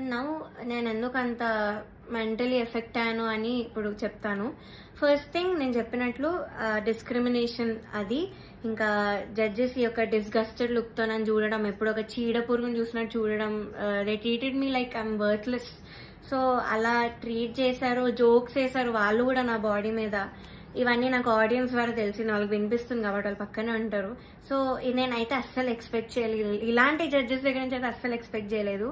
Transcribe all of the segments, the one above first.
And now నేను ఎందుకు అంత మెంటలీ ఎఫెక్ట్ అయ్యాను అని ఇప్పుడు చెప్తాను. ఫస్ట్ థింగ్ నేను చెప్పినట్లు డిస్క్రిమినేషన్, అది ఇంకా జడ్జెస్ యొక్క డిస్గస్టెడ్ లుక్తో నన్ను చూడడం, ఎప్పుడు ఒక చీడ పురుగుని చూసినట్టు చూడడం, they treated me like I'm worthless. So అలా ట్రీట్ చేశారు, జోక్స్ వేశారు వాళ్ళు కూడా నా బాడీ మీద. ఇవన్నీ నాకు ఆడియన్స్ ద్వారా తెలిసింది, వాళ్ళకి వినిపిస్తుంది కాబట్టి వాళ్ళు పక్కనే ఉంటారు. సో నేనైతే అస్సలు ఎక్స్పెక్ట్ చేయలేదు, ఇలాంటి జడ్జెస్ దగ్గర నుంచి అయితే అస్సలు ఎక్స్పెక్ట్ చేయలేదు.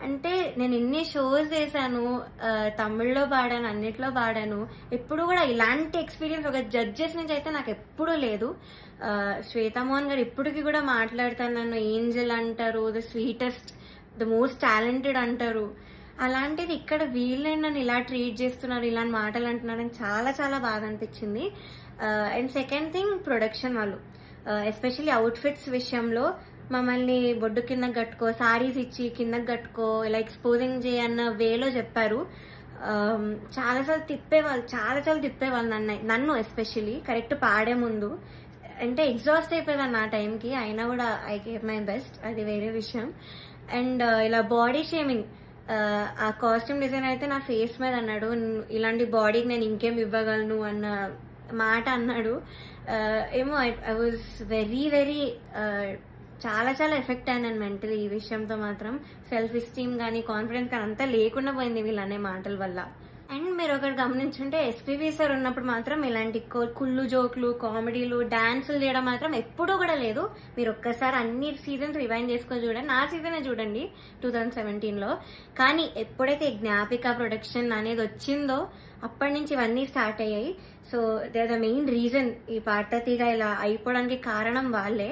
అంటే నేను ఎన్ని షోస్ చేశాను, తమిళ్లో పాడాను, అన్నిట్లో పాడాను, ఎప్పుడు కూడా ఇలాంటి ఎక్స్పీరియన్స్ ఒక జడ్జెస్ నుంచి అయితే నాకు ఎప్పుడూ లేదు. శ్వేతా మోహన్ గారు ఇప్పటికి కూడా మాట్లాడతాను, నన్ను ఏంజల్ అంటారు, the sweetest, the most talented అంటారు. అలాంటిది ఇక్కడ వీళ్ళని నన్ను ఇలా ట్రీట్ చేస్తున్నారు, ఇలాంటి మాటలు అంటున్నారని చాలా చాలా బాధ అనిపించింది. అండ్ సెకండ్ థింగ్, ప్రొడక్షన్ వాళ్ళు ఎస్పెషల్లీ అవుట్ఫిట్స్ విషయంలో మమ్మల్ని బొడ్డు కిందకి కట్టుకో, సారీస్ ఇచ్చి కిందకి కట్టుకో, ఇలా ఎక్స్పోజింగ్ చేయన్న వేలో చెప్పారు. చాలాసార్లు తిప్పేవాళ్ళు నన్ను ఎస్పెషల్లీ కరెక్ట్ పాడే ముందు. అంటే ఎగ్జాస్ట్ అయిపోయేదాన్ని ఆ టైంకి, అయినా కూడా ఐ గేవ్ మై బెస్ట్, అది వేరే విషయం. అండ్ ఇలా బాడీ షేమింగ్, ఆ కాస్ట్యూమ్ డిజైన్ అయితే నా ఫేస్ మీద అన్నాడు, ఇలాంటి బాడీకి నేను ఇంకేం ఇవ్వగలను అన్న మాట అన్నాడు. ఏమో ఐ వాజ్ వెరీ వెరీ చాలా చాలా ఎఫెక్ట్ అయ్యాను మెంటలీ. ఈ విషయంతో మాత్రం సెల్ఫ్ ఎస్టీమ్ కానీ కాన్ఫిడెన్స్ కానీ అంతా లేకుండా పోయింది వీళ్ళు అనే మాటల వల్ల. అండ్ మీరు ఒకటి గమనించుంటే ఎస్పీవి సార్ ఉన్నప్పుడు మాత్రం ఇలాంటి కుళ్ళు జోకులు, కామెడీలు, డాన్సులు చేయడం మాత్రం ఎప్పుడూ కూడా లేదు. మీరు ఒక్కసారి అన్ని సీజన్స్ రివైండ్ చేసుకొని చూడండి, నా సీజనే చూడండి 2017లో. కానీ ఎప్పుడైతే జ్ఞాపిక ప్రొడక్షన్ అనేది వచ్చిందో అప్పటి నుంచి ఇవన్నీ స్టార్ట్ అయ్యాయి. So they are the main reason ఈ పాటతీగా ఇలా అయిపోవడానికి కారణం వాళ్ళే.